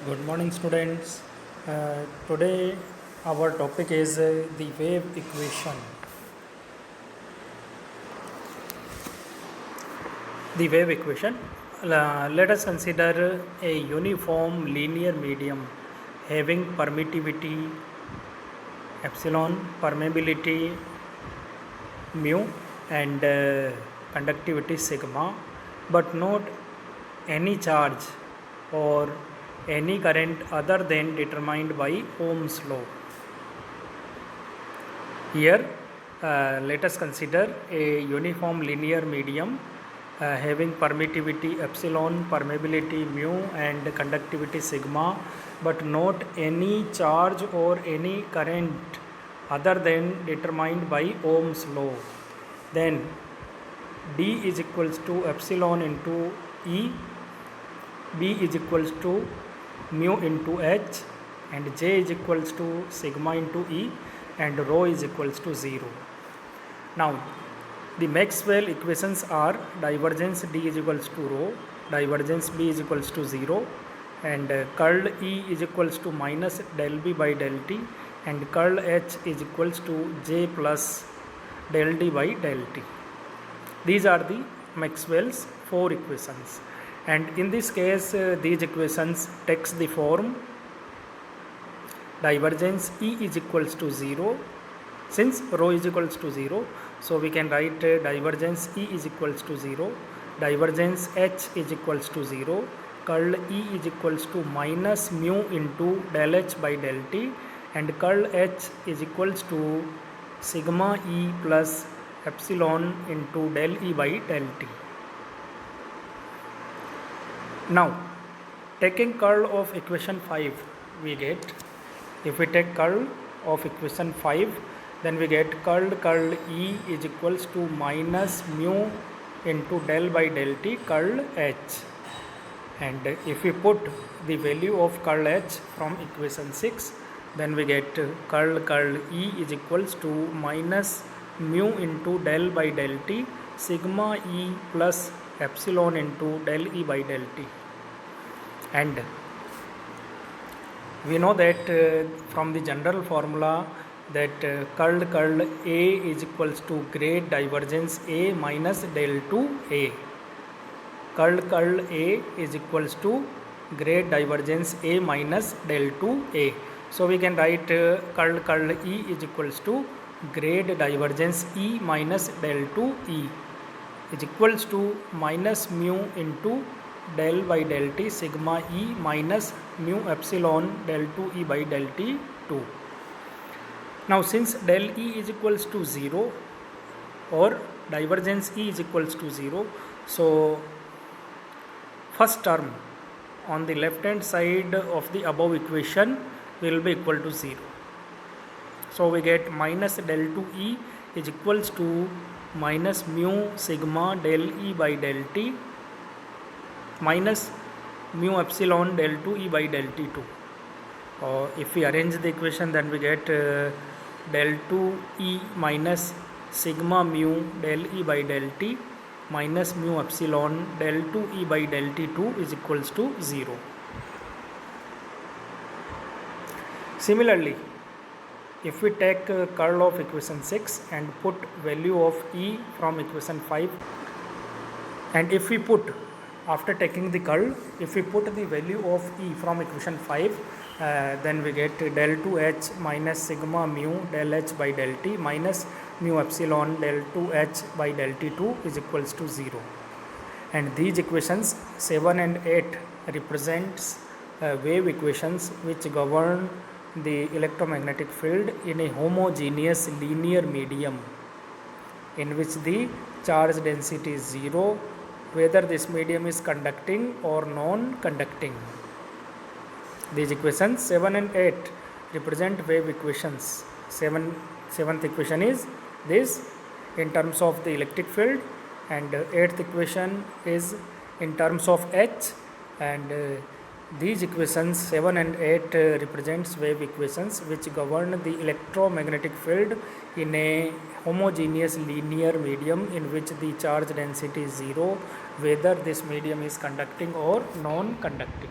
Good morning, students. Today, our topic is the wave equation. The wave equation. Let us consider a uniform linear medium having permittivity epsilon, permeability mu, and conductivity sigma, but not any charge or any current other than determined by Ohm's law. Here, let us consider a uniform linear medium having permittivity epsilon, permeability mu, and conductivity sigma, but not any charge or any current other than determined by Ohm's law. Then D is equals to epsilon into E, B is equals to mu into H, and J is equals to sigma into E, and rho is equals to 0. Now, the Maxwell equations are divergence D is equals to rho, divergence B is equals to 0, and curl E is equals to minus del B by del T, and curl H is equals to J plus del D by del T. These are the Maxwell's 4 equations, and in this case these equations takes the form divergence E is equals to 0. Since rho is equals to 0, so we can write divergence E is equals to 0, divergence H is equals to 0, curl E is equals to minus mu into del H by del T, and curl H is equals to sigma E plus epsilon into del E by del T. Now, taking curl of equation 5, we get, if we take curl of equation 5, then we get curl E is equals to minus mu into del by del T curl H. And if we put the value of curl H from equation 6, then we get curl E is equals to minus mu into del by del T sigma E plus epsilon into del E by del T. And we know that from the general formula that curl A is equals to grade divergence A minus del to A. Curl A is equals to grade divergence A minus del to A. So we can write curl E is equals to grade divergence E minus del to E is equals to minus mu into del by del T sigma E minus mu epsilon del to E by del T 2. Now, since del E is equals to 0 or divergence E is equals to 0, so first term on the left hand side of the above equation will be equal to 0. So we get minus del to E is equals to minus mu sigma del E by del T minus mu epsilon del to E by del T 2. If we arrange the equation, then we get del 2 E minus sigma mu del E by del T minus mu epsilon del 2 E by del T 2 is equals to 0. Similarly, if we take curl of equation 6 and put value of E from equation 5, and if we put, after taking the curl, if we put the value of E from equation 5, then we get del 2H minus sigma mu del H by del T minus mu epsilon del 2H by del T2 is equals to 0. And these equations 7 and 8 represents wave equations which govern the electromagnetic field in a homogeneous linear medium in which the charge density is 0, whether this medium is conducting or non-conducting. These equations 7 and 8 represent wave equations. Seventh equation is this in terms of the electric field, and 8th equation is in terms of H, and these equations 7 and 8 represents wave equations which govern the electromagnetic field in a homogeneous linear medium in which the charge density is 0, whether this medium is conducting or non-conducting.